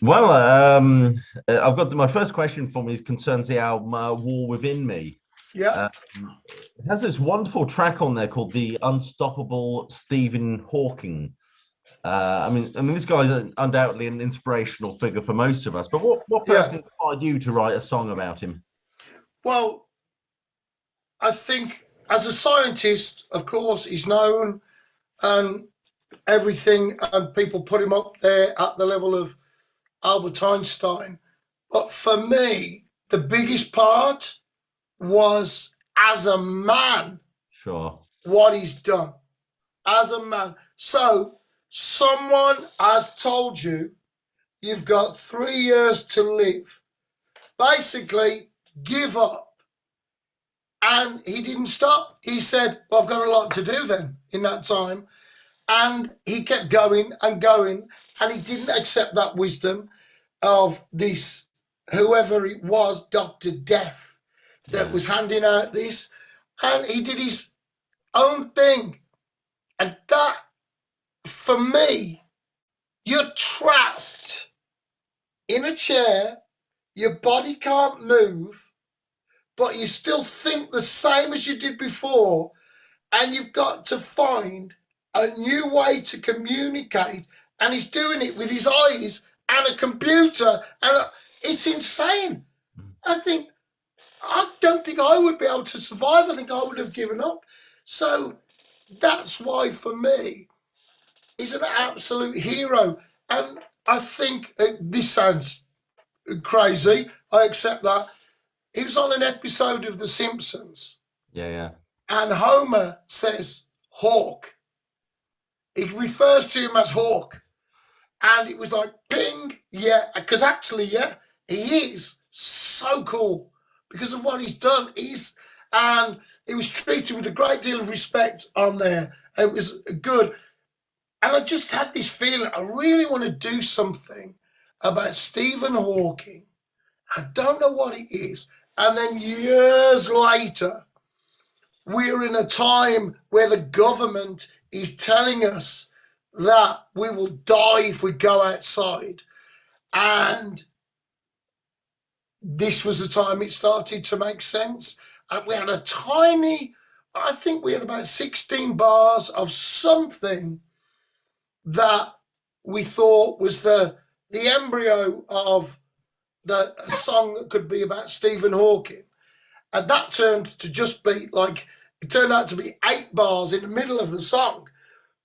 Well, I've got my first question for me concerns the album War Within Me. Yeah, Um, it has this wonderful track on there called "The Unstoppable Stephen Hawking." I mean, this guy is undoubtedly an inspirational figure for most of us. But what yeah. first inspired you to write a song about him? Well, I think as a scientist, of course, he's known and everything, and people put him up there at the level of Albert Einstein. But for me, the biggest part was as a man, Sure. what he's done as a man. So, someone has told you you've got 3 years to live. Basically, give up. And he didn't stop. He said, well, I've got a lot to do then in that time. And he kept going and going. And he didn't accept that wisdom of this, whoever it was, Dr. Death, that Yeah. was handing out this. And he did his own thing. And that, for me, you're trapped in a chair, your body can't move, but you still think the same as you did before, and you've got to find a new way to communicate. And he's doing it with his eyes and a computer, and it's insane. I don't think I would be able to survive. I think I would have given up. So that's why, for me, he's an absolute hero. And I think this sounds crazy. I accept that. He was on an episode of The Simpsons, Yeah. Yeah. and Homer says Hawk. He refers to him as Hawk. And it was like, bing, yeah, because actually, yeah, he is so cool because of what he's done. And he was treated with a great deal of respect on there. It was good. And I just had this feeling, I really want to do something about Stephen Hawking. I don't know what it is. And then years later, we're in a time where the government is telling us that we will die if we go outside. And this was the time it started to make sense. We had I think we had about 16 bars of something that we thought was the embryo of a song that could be about Stephen Hawking. And that turned to just be like, it turned out to be 8 bars in the middle of the song.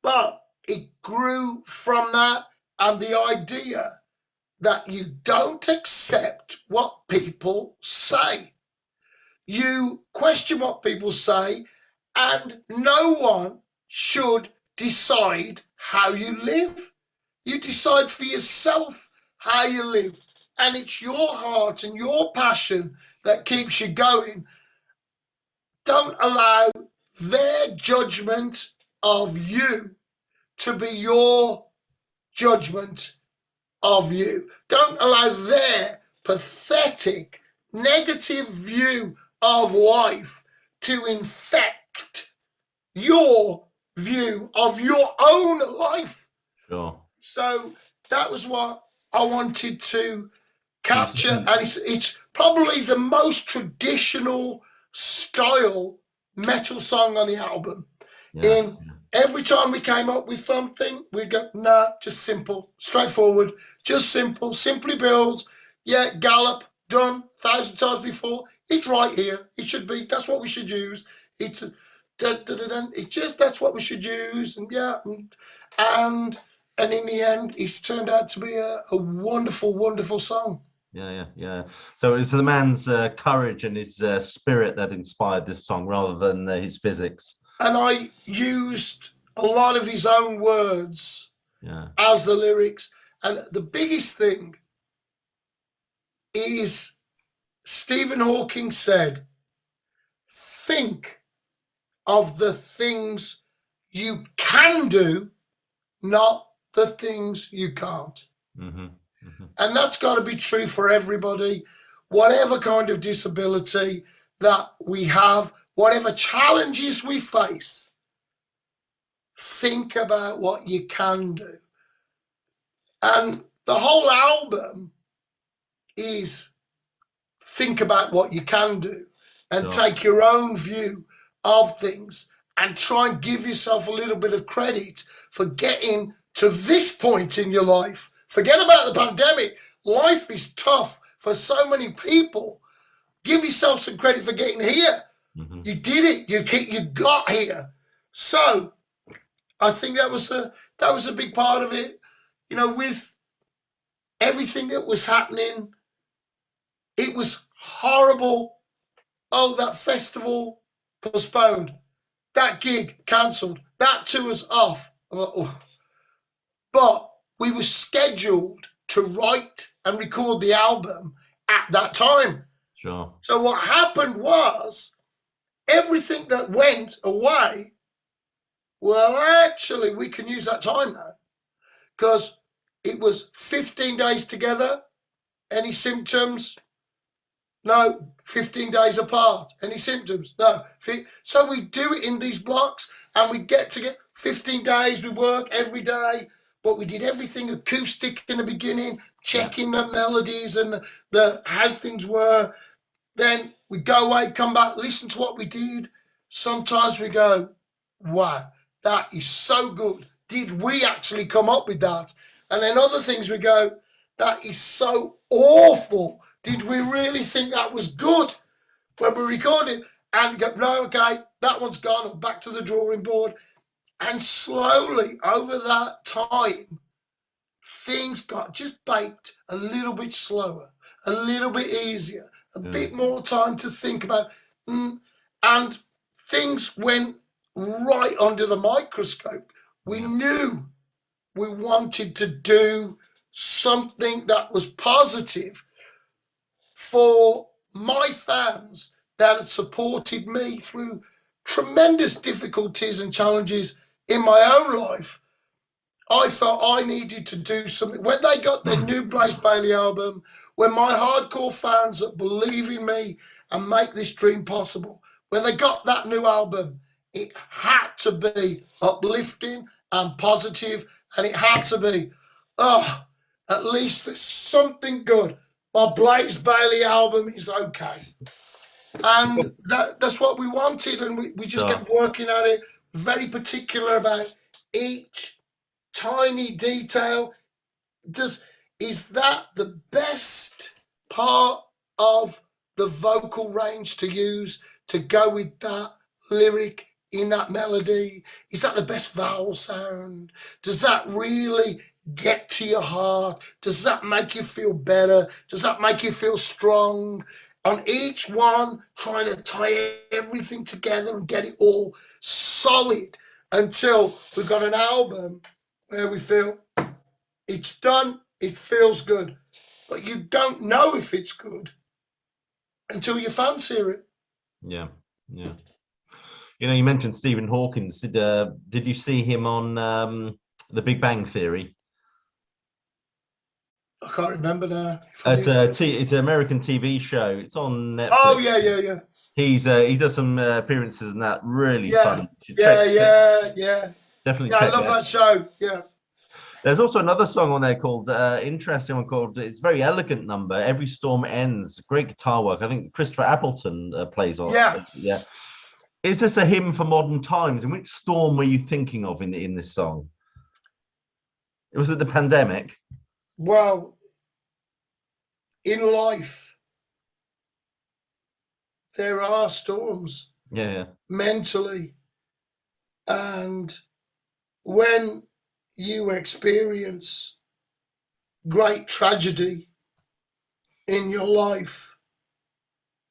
But it grew from that, and the idea that you don't accept what people say. You question what people say, and no one should decide how you live. You decide for yourself how you live. And it's your heart and your passion that keeps you going. Don't allow their judgment of you to be your judgment of you. Don't allow their pathetic, negative view of life to infect your view of your own life. Sure. So that was what I wanted to capture, and it's probably the most traditional style metal song on the album. Yeah. Every time we came up with something, we'd go, nah, just simple, straightforward, just simple, simply builds. Yeah, gallop, done, 1,000 times before. It's right here. It should be. That's what we should use. It's it's just that's what we should use. And yeah, and in the end, it's turned out to be a wonderful, wonderful song. Yeah. So it's the man's courage and his spirit that inspired this song rather than his physics. And I used a lot of his own words as the lyrics. And the biggest thing is Stephen Hawking said, think of the things you can do, not the things you can't. Mm-hmm. Mm-hmm. And that's got to be true for everybody, whatever kind of disability that we have, whatever challenges we face. Think about what you can do. And the whole album is think about what you can do and take your own view of things and try and give yourself a little bit of credit for getting to this point in your life. Forget about the pandemic. Life is tough for so many people. Give yourself some credit for getting here. Mm-hmm. You did it. You got here. So I think that was a big part of it. You know, with everything that was happening, it was horrible. Oh, that festival postponed. That gig cancelled. That tour's off. Oh. But we were scheduled to write and record the album at that time. Sure. So what happened was everything that went away, well, actually, we can use that time now because it was 15 days together. Any symptoms? No. 15 days apart. Any symptoms? No. So we do it in these blocks and we get to get 15 days. We work every day, but we did everything acoustic in the beginning, checking the melodies and the how things were. Then we go away, come back, listen to what we did. Sometimes we go, wow, that is so good. Did we actually come up with that? And then other things we go, that is so awful. Did we really think that was good when we recorded? And go, no, okay, that one's gone. Back to the drawing board. And slowly over that time, things got just baked a little bit slower, a little bit easier, a bit more time to think about. And things went right under the microscope. We knew we wanted to do something that was positive for my fans that had supported me through tremendous difficulties and challenges in my own life. I felt I needed to do something. When they got their new Blaze Bayley album, when my hardcore fans that believe in me and make this dream possible, when they got that new album, it had to be uplifting and positive, and it had to be, at least there's something good. My Blaze Bayley album is okay. And that's what we wanted, and we just kept working at it, very particular about each tiny detail. Is that the best part of the vocal range to use to go with that lyric in that melody? Is that the best vowel sound? Does that really get to your heart? Does that make you feel better? Does that make you feel strong? On each one, trying to tie everything together and get it all solid until we've got an album where we feel it's done, it feels good, but you don't know if it's good until your fans hear it. Yeah. You know, you mentioned Stephen Hawkins. Did you see him on The Big Bang Theory? I can't remember now. It's an American TV show. It's on Netflix. Oh yeah. He does some appearances and that really fun. Yeah. Definitely. Yeah, I love that show. Yeah. There's also another song on there called interesting one called It's a Very Elegant Number. Every Storm Ends. Great guitar work. I think Christopher Appleton plays on. Yeah. Is this a hymn for modern times? And which storm were you thinking of in this song? Was it the pandemic? Well, in life, there are storms. Yeah. Mentally. And when you experience great tragedy in your life,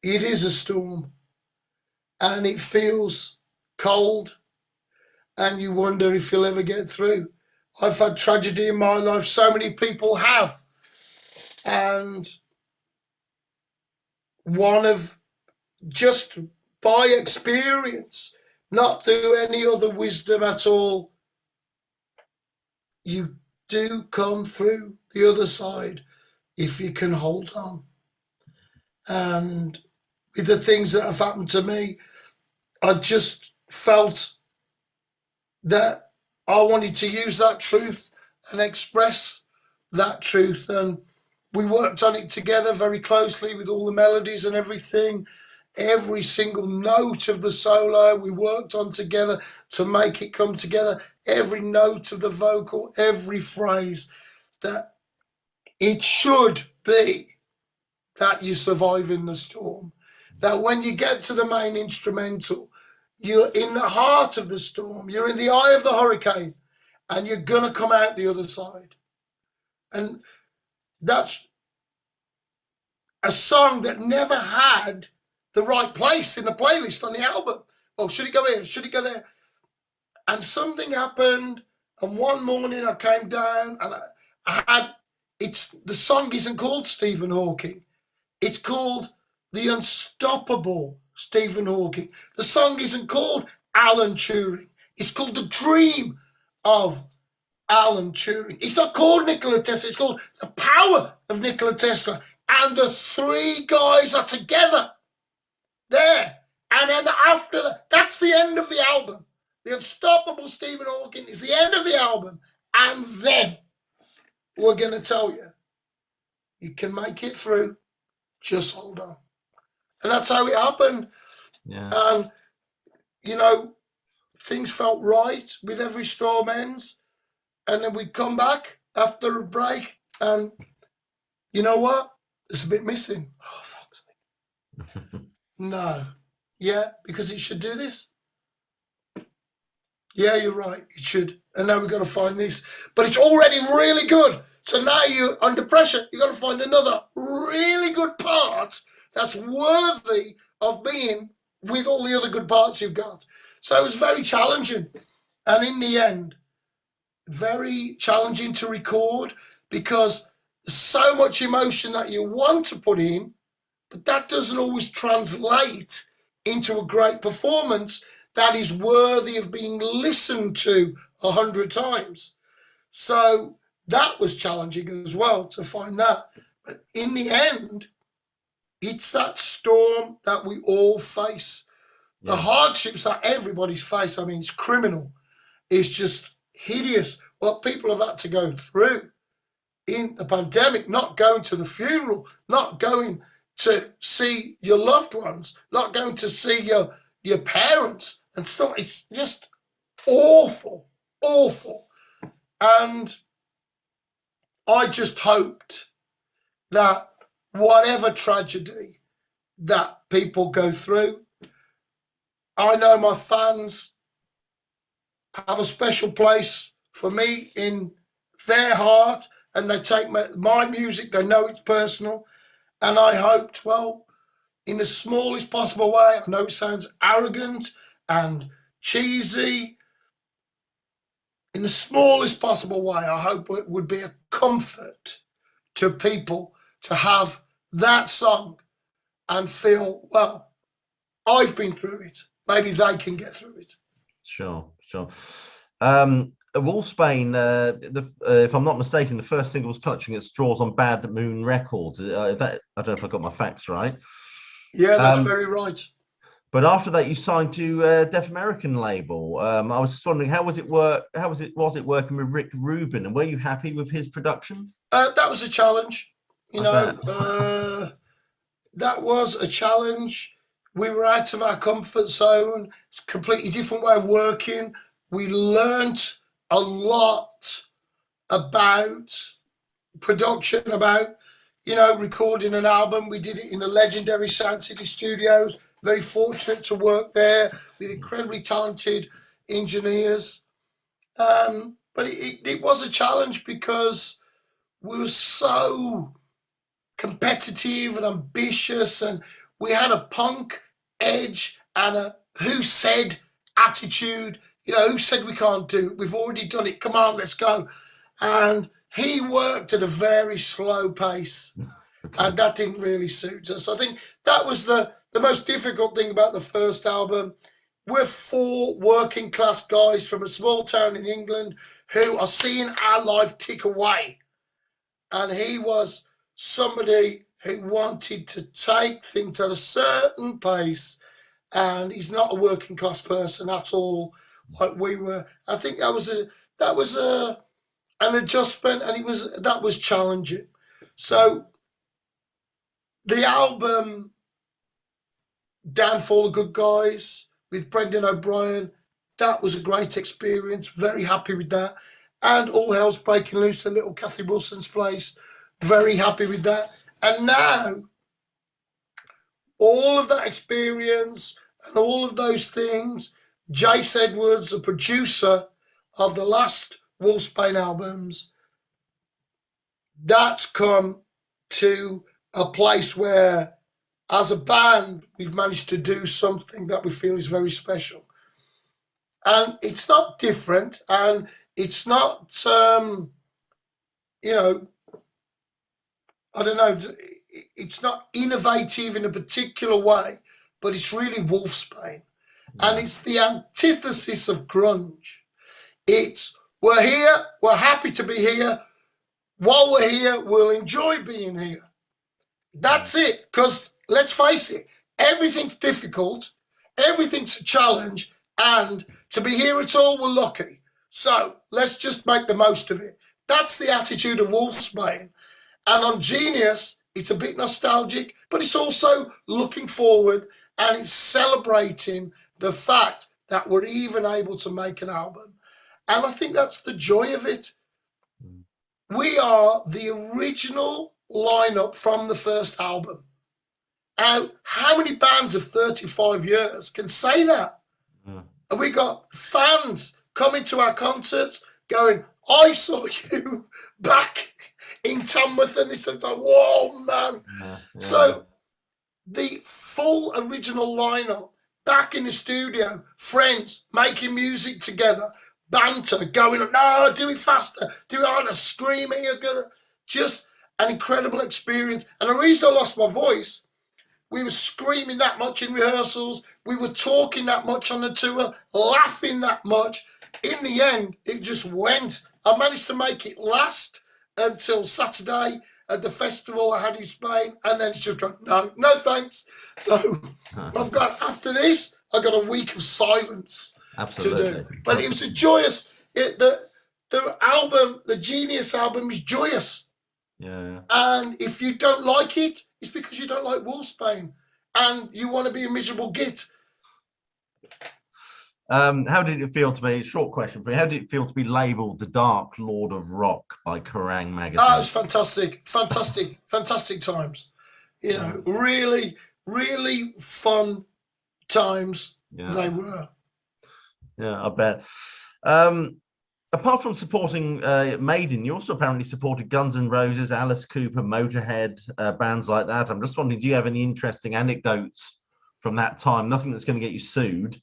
it is a storm. And it feels cold. And you wonder if you'll ever get through. I've had tragedy in my life. So many people have. And one of just by experience, not through any other wisdom at all, you do come through the other side if you can hold on. And with the things that have happened to me, I just felt that I wanted to use that truth and express that truth. And we worked on it together very closely with all the melodies and everything. Every single note of the solo we worked on together to make it come together. Every note of the vocal, every phrase, that it should be that you survive in the storm. That when you get to the main instrumental, you're in the heart of the storm, you're in the eye of the hurricane, and you're going to come out the other side. And that's a song that never had the right place in the playlist on the album. Oh, should it go here? Should it go there? And something happened, and one morning I came down and the song isn't called Stephen Hawking. It's called The Unstoppable Stephen Hawking. The song isn't called Alan Turing. It's called The Dream of Alan Turing. It's not called Nikola Tesla. It's called The Power of Nikola Tesla. And the three guys are together there. And then after that, that's the end of the album. The Unstoppable Stephen Hawking is the end of the album. And then we're going to tell you, you can make it through. Just hold on. And that's how it happened. Yeah. And, things felt right with every storm ends. And then we'd come back after a break. And you know what? There's a bit missing. Oh, fuck's sake. No. Yeah, because it should do this. Yeah, you're right. It should. And now we've got to find this. But it's already really good. So now you're under pressure. You've got to find another really good part that's worthy of being with all the other good parts you've got. So it was very challenging. And in the end, very challenging to record because there's so much emotion that you want to put in, but that doesn't always translate into a great performance that is worthy of being listened to 100 times. So that was challenging as well to find that. But in the end, it's that storm that we all face. Yeah. The hardships that everybody's face, I mean, it's criminal. It's just hideous what people have had to go through in the pandemic, not going to the funeral, not going to see your loved ones, not going to see your parents and stuff. It's just awful, awful. And I just hoped that whatever tragedy that people go through, I know my fans have a special place for me in their heart, and they take my music, they know it's personal, and I hoped, well, in the smallest possible way, I know it sounds arrogant and cheesy, in the smallest possible way, I hope it would be a comfort to people to have that song and feel, well, I've been through it. Maybe they can get through it. Sure. Wolfsbane, if I'm not mistaken, the first single was Clutching at Straws on Bad Moon Records. I don't know if I got my facts right. Yeah, that's very right. But after that, you signed to Deaf American label. I was just wondering, how was it working with Rick Rubin, and were you happy with his production? That was a challenge. That was a challenge. We were out of our comfort zone. It's a completely different way of working. We learnt a lot about production, about, recording an album. We did it in the legendary Sound City Studios. Very fortunate to work there with incredibly talented engineers. But it was a challenge because we were so competitive and ambitious, and we had a punk edge and a who said attitude. Who said we can't do it? We've already done it. Come on, let's go. And he worked at a very slow pace, and that didn't really suit us. I think that was the most difficult thing about the first album. We're 4 working class guys from a small town in England who are seeing our life tick away. And he was somebody who wanted to take things at a certain pace, and he's not a working class person at all like we were. I think that was an adjustment, and that was challenging. So the album Downfall of Good Guys with Brendan O'Brien, that was a great experience. Very happy with that. And All Hell's Breaking Loose, the little Kathy Wilson's place. Very happy with that. And now, all of that experience and all of those things, Jace Edwards, the producer of the last Wolfsbane albums, that's come to a place where, as a band, we've managed to do something that we feel is very special. And it's not different, and it's not, you know, I don't know, it's not innovative in a particular way, but it's really Wolfsbane. And it's the antithesis of grunge. It's, we're here, we're happy to be here. While we're here, we'll enjoy being here. That's it. Because let's face it, everything's difficult, everything's a challenge, and to be here at all, we're lucky. So let's just make the most of it. That's the attitude of Wolfsbane. And on Genius, it's a bit nostalgic, but it's also looking forward, and it's celebrating the fact that we're even able to make an album. And I think that's the joy of it. We are the original lineup from the first album. And how many bands of 35 years can say that? And we got fans coming to our concerts going, I saw you back in Tamworth, and it's like, whoa, man. So the full original lineup, back in the studio, friends making music together, banter going on, no, do it faster, do it harder, screaming, just an incredible experience. And the reason I lost my voice, we were screaming that much in rehearsals, we were talking that much on the tour, laughing that much. In the end, it just went. I managed to make it last until Saturday at the festival I had in Spain, and then it's just like, no thanks. So I've got, after this, I've got a week of silence to do. But it was a joyous, the album, the Genius album is joyous. Yeah. And if you don't like it, it's because you don't like Wolfsbane and you want to be a miserable git. How did it feel to be, short question for you, how did it feel to be labelled the Dark Lord of Rock by Kerrang magazine? Oh, it was fantastic, fantastic times. You know, really, really fun times they were. Yeah, I bet. Apart from supporting Maiden, you also apparently supported Guns N' Roses, Alice Cooper, Motorhead, bands like that. I'm just wondering, do you have any interesting anecdotes from that time? Nothing that's going to get you sued.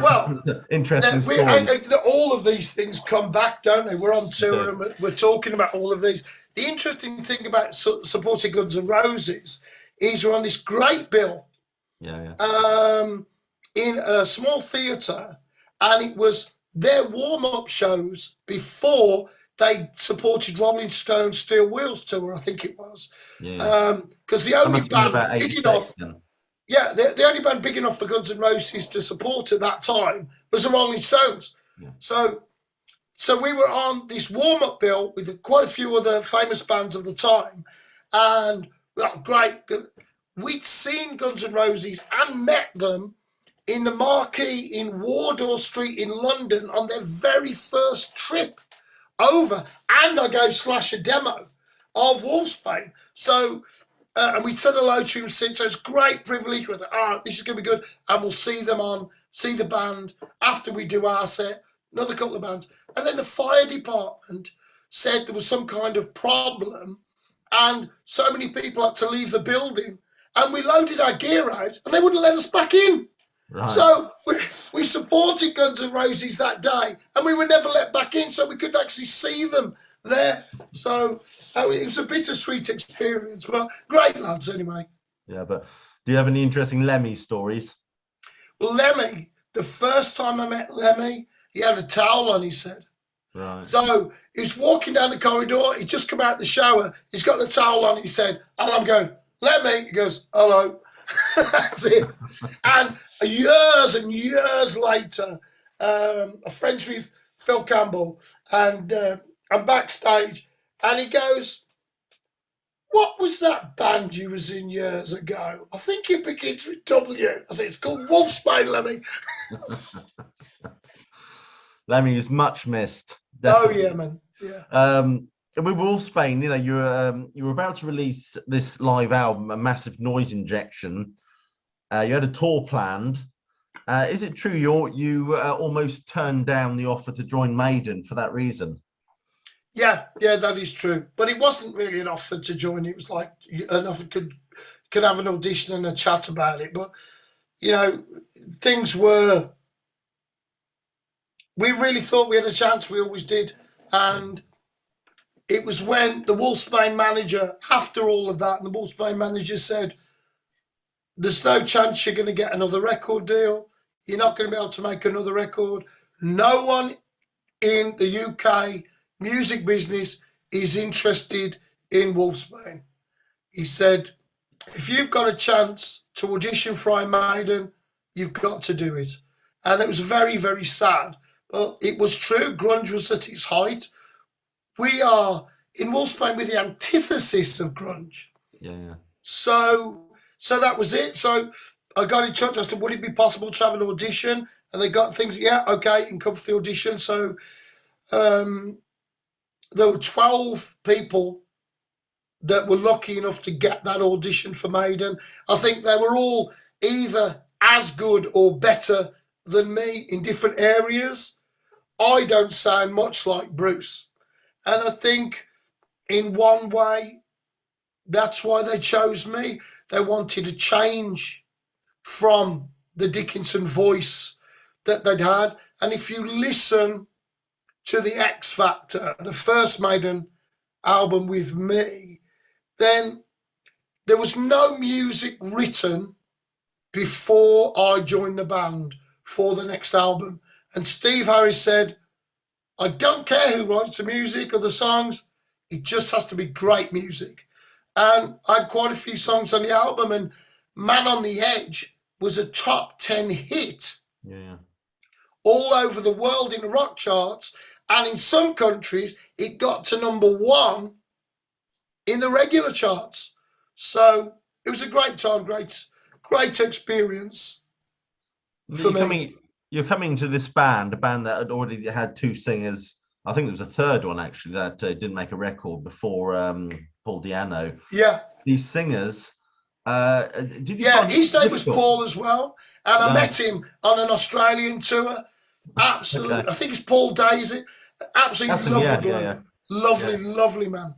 Well, interesting stories. All of these things come back, don't they? We're on tour and we're talking about all of these. The interesting thing about supporting Guns N' Roses is we're on this great bill in a small theatre, and it was their warm-up shows before they supported Rolling Stone's Steel Wheels tour, I think it was. Because the only band big enough... Yeah, the only band big enough for Guns N' Roses to support at that time was the Rolling Stones. So we were on this warm-up bill with quite a few other famous bands of the time. And, great. We'd seen Guns N' Roses and met them in the Marquee in Wardour Street in London on their very first trip over. And I gave Slash a demo of Wolfsbane. So... and we said hello to him since, so it's a great privilege. We thought, this is going to be good. And we'll see the band after we do our set, another couple of bands. And then the fire department said there was some kind of problem and so many people had to leave the building. And we loaded our gear out and they wouldn't let us back in. Right. So we supported Guns N' Roses that day and we were never let back in, so we could actually see them there. So... it was a bittersweet experience, but great lads anyway. Yeah, but do you have any interesting Lemmy stories? Well, Lemmy, the first time I met Lemmy, he had a towel on his head. Right. So he's walking down the corridor, he'd just come out the shower, he's got the towel on his head, and I'm going, Lemmy, he goes, hello. That's it. And years and years later, I'm friends with Phil Campbell, and I'm backstage, and he goes, "What was that band you was in years ago? I think it begins with W." I said, "It's called Wolfsbane, Lemmy." Lemmy is much missed. Definitely. Oh yeah, man. Yeah. With Wolfsbane, you know, you were about to release this live album, a massive noise injection. You had a tour planned. Is it true you almost turned down the offer to join Maiden for that reason? Yeah, that is true. But it wasn't really an offer to join. It was like an offer could have an audition and a chat about it. But you know, things were. We really thought we had a chance. We always did, and it was when the Wolfsbane manager, after all of that, and the Wolfsbane manager said, "There's no chance you're going to get another record deal. You're not going to be able to make another record. No one in the UK music business is interested in Wolfsbane." He said, "If you've got a chance to audition for Iron Maiden, you've got to do it." And it was very, very sad. But it was true. Grunge was at its height. We are in Wolfsbane with the antithesis of grunge. Yeah. So that was it. So I got in touch. I said, "Would it be possible to have an audition?" And they got things, "Yeah, okay, you can come for the audition." So there were 12 people that were lucky enough to get that audition for Maiden. I think they were all either as good or better than me in different areas. I don't sound much like Bruce. And I think in one way, that's why they chose me. They wanted a change from the Dickinson voice that they'd had. And if you listen to the X Factor, the first Maiden album with me, then there was no music written before I joined the band for the next album. And Steve Harris said, "I don't care who writes the music or the songs, it just has to be great music." And I had quite a few songs on the album, and Man on the Edge was a top 10 hit all over the world in the rock charts. And in some countries, it got to #1 in the regular charts. So it was a great time, great experience for me. You're coming to this band, a band that had already had 2 singers. I think there was a third one actually that didn't make a record before Paul Di'Anno. Yeah. These singers, did you? Yeah, his name was Paul as well, and I met him on an Australian tour. Absolutely, okay. I think it's Paul Daisy. Absolutely lovely bloke. Lovely man.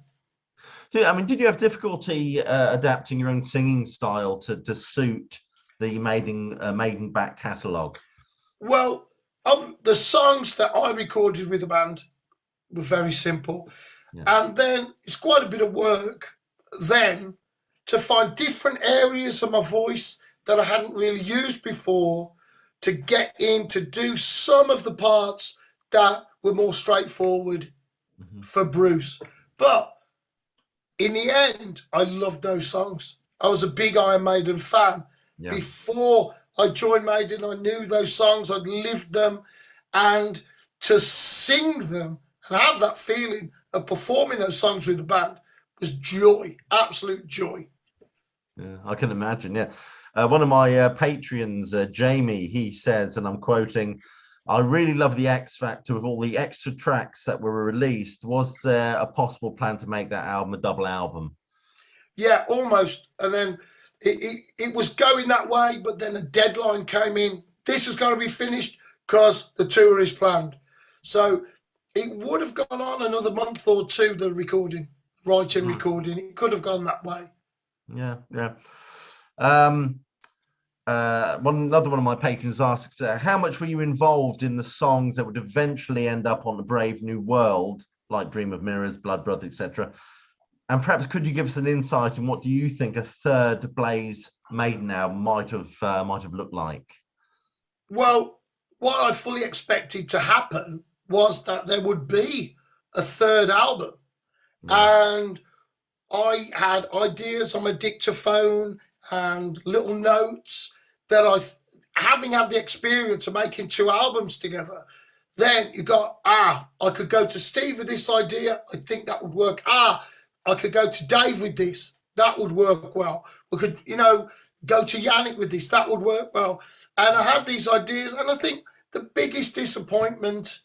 I mean, did you have difficulty adapting your own singing style to suit the Maiden back catalogue? Well, of the songs that I recorded with the band were very simple, and then it's quite a bit of work then to find different areas of my voice that I hadn't really used before to get in to do some of the parts that were more straightforward for Bruce. But in the end, I loved those songs. I was a big Iron Maiden fan. Yeah. Before I joined Maiden, I knew those songs, I'd lived them, and to sing them and have that feeling of performing those songs with the band was joy, absolute joy. Yeah, I can imagine. Yeah, one of my Patreons, Jamie, he says, and I'm quoting, "I really love the X Factor with all the extra tracks that were released. Was there a possible plan to make that album a double album?" Yeah, almost. And then it was going that way, but then a deadline came in. This is going to be finished because the tour is planned. So it would have gone on another month or two, the recording, writing, recording. It could have gone that way. Yeah. Another one of my patrons asks, how much were you involved in the songs that would eventually end up on the Brave New World, like Dream of Mirrors, Blood Brother, etc.? And perhaps could you give us an insight in what do you think a third Blaze Maiden album might have looked like? Well, what I fully expected to happen was that there would be a third album. And I had ideas on my dictaphone and little notes that having had the experience of making 2 albums together, Then you got, I could go to Steve with this idea. I think that would work. I could go to Dave with this. That would work well. We could, go to Yannick with this. That would work well. And I had these ideas. And I think the biggest disappointment,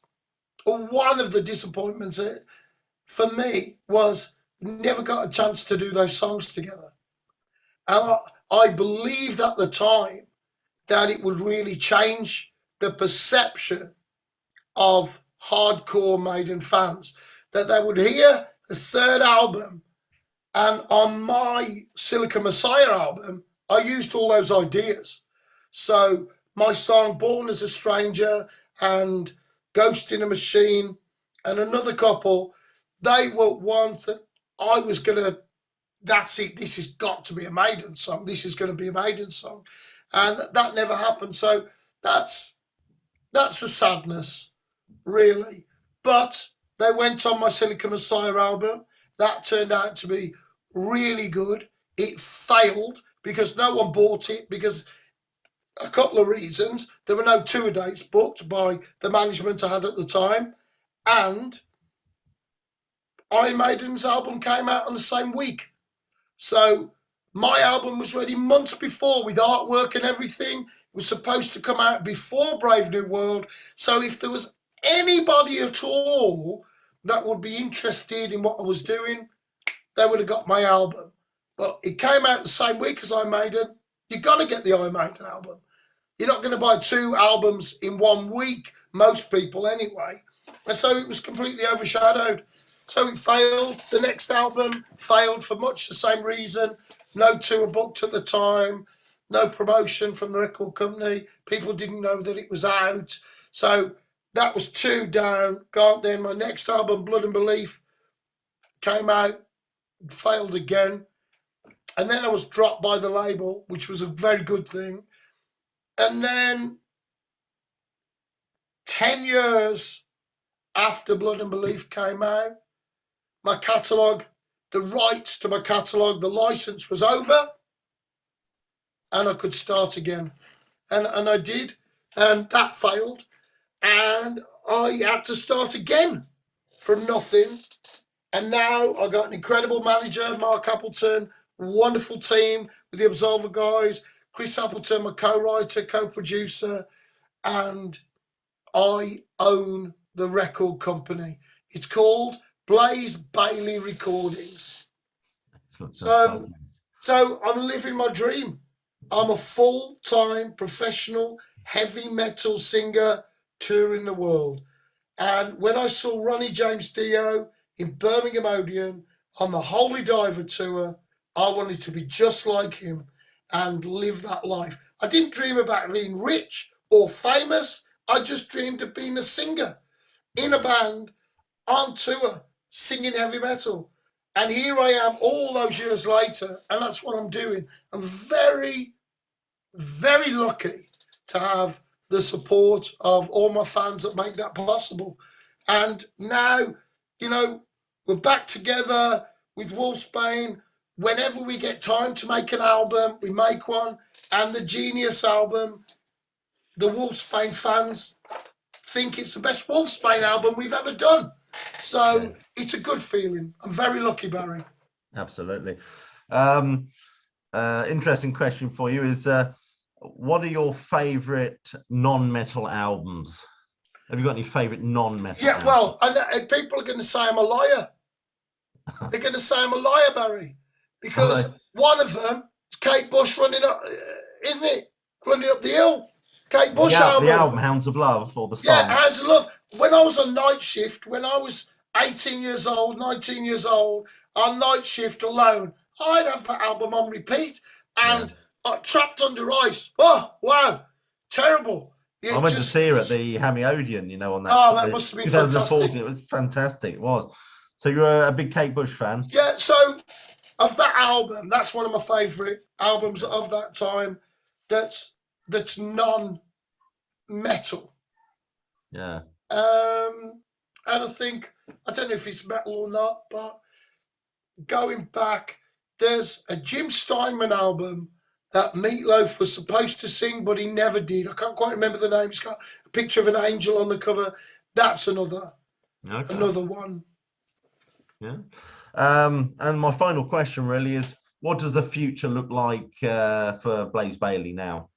or one of the disappointments for me, was we never got a chance to do those songs together. And I believed at the time that it would really change the perception of hardcore Maiden fans, that they would hear the third album, and on my Silica Messiah album, I used all those ideas. So my song Born as a Stranger and Ghost in a Machine and another couple, they were ones that I was going to, that's it, this has got to be a Maiden song, this is going to be a Maiden song. And that never happened. So that's a sadness, really. But they went on my Silica Messiah album. That turned out to be really good. It failed because no one bought it, because a couple of reasons. There were no tour dates booked by the management I had at the time, and Iron Maiden's album came out on the same week. So my album was ready months before with artwork and everything. It was supposed to come out before Brave New World. So if there was anybody at all that would be interested in what I was doing, they would have got my album. But it came out the same week as Iron Maiden. You've got to get the Iron Maiden album. You're not going to buy 2 albums in 1 week, most people anyway. And so it was completely overshadowed. So it failed. The next album failed for much the same reason. No tour booked at the time. No promotion from the record company. People didn't know that it was out. So that was 2 down. Then my next album, Blood and Belief, came out, failed again. And then I was dropped by the label, which was a very good thing. And then 10 years after Blood and Belief came out, my catalogue, the rights to my catalogue, the license was over, and I could start again. And I did, and that failed. And I had to start again from nothing. And now I got an incredible manager, Mark Appleton, wonderful team with the Absolver guys, Chris Appleton, my co-writer, co-producer, and I own the record company. It's called Blaze Bayley Recordings. So I'm living my dream. I'm a full-time professional heavy metal singer touring the world. And when I saw Ronnie James Dio in Birmingham Odeon on the Holy Diver tour, I wanted to be just like him and live that life. I didn't dream about being rich or famous. I just dreamed of being a singer in a band on tour, singing heavy metal. And here I am all those years later, and that's what I'm doing. I'm very, very lucky to have the support of all my fans that make that possible. And now, we're back together with Wolfsbane. Whenever we get time to make an album, we make one. And the Genius album, the Wolfsbane fans think it's the best Wolfsbane album we've ever done. So it's a good feeling. I'm very lucky, Barry. Absolutely. Interesting question for you is, what are your favourite non-metal albums? Have you got any favourite non-metal albums? Well, and people are going to say I'm a liar. They're going to say I'm a liar, Barry. Because one of them is Kate Bush running up, isn't it? Running up the hill. Kate Bush album. The album, Hounds of Love, or the song? Yeah, Hounds of Love. When I was on night shift, when I was 18 years old, 19 years old, on night shift alone, I'd have that album on repeat. And Trapped Under Ice. Oh, wow. Terrible. I went to see her at the Hammy Odeon, on that. Oh, that must have been 2014. fantastic. It was fantastic. It was. So you're a big Kate Bush fan? Yeah, so of that album, that's one of my favourite albums of that time that's non-metal. Yeah. And I think, I don't know if it's metal or not, but going back, there's a Jim Steinman album that Meatloaf was supposed to sing, but he never did. I can't quite remember the name. It's got a picture of an angel on the cover. that's another Okay. one. Yeah. And my final question really is, what does the future look like for Blaze Bayley now?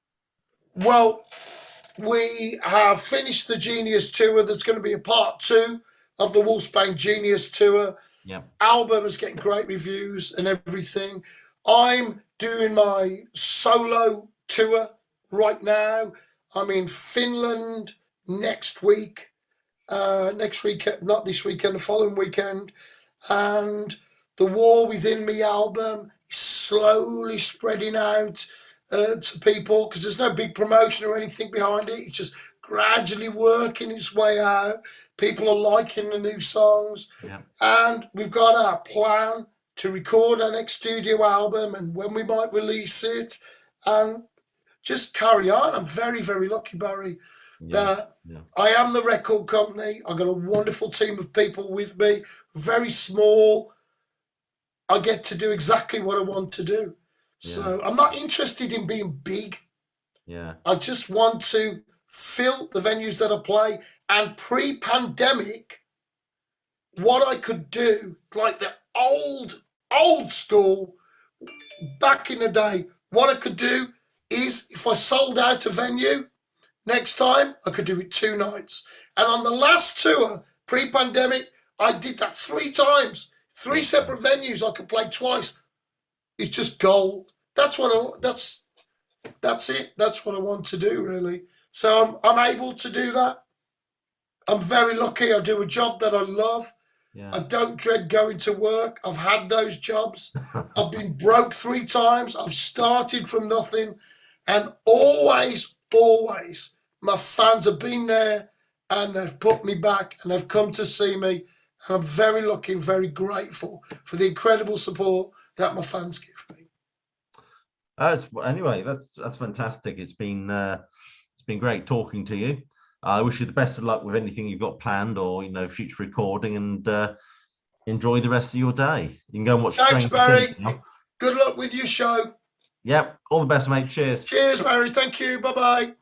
Well, we have finished the Genius Tour. There's going to be a part 2 of the Wolfsbane Genius Tour. Yeah. Album is getting great reviews and everything. I'm doing my solo tour right now. I'm in Finland next week. Next weekend, not this weekend, the following weekend. And the War Within Me album is slowly spreading out to people, because there's no big promotion or anything behind it. It's just gradually working its way out. People are liking the new songs. Yeah. And we've got our plan to record our next studio album and when we might release it, and just carry on. I'm very, very lucky, Barry, that I am the record company. I've got a wonderful team of people with me, very small. I get to do exactly what I want to do. So I'm not interested in being big. Yeah. I just want to fill the venues that I play. And pre-pandemic, what I could do, like the old school, back in the day, what I could do is, if I sold out a venue, next time I could do it 2 nights. And on the last tour, pre-pandemic, I did that 3 times, 3 separate venues I could play twice. It's just gold. That's it. That's what I want to do, really. So I'm able to do that. I'm very lucky. I do a job that I love. Yeah. I don't dread going to work. I've had those jobs. I've been broke 3 times. I've started from nothing. And always, my fans have been there and they've put me back and they've come to see me. And I'm very lucky and very grateful for the incredible support that my fans give me. Anyway, that's fantastic. It's been great talking to you. I wish you the best of luck with anything you've got planned, or future recording, and enjoy the rest of your day. You can go and watch. Thanks, Barry. Good luck with your show. Yep. All the best, mate. Cheers. Cheers, Barry. Thank you. Bye-bye.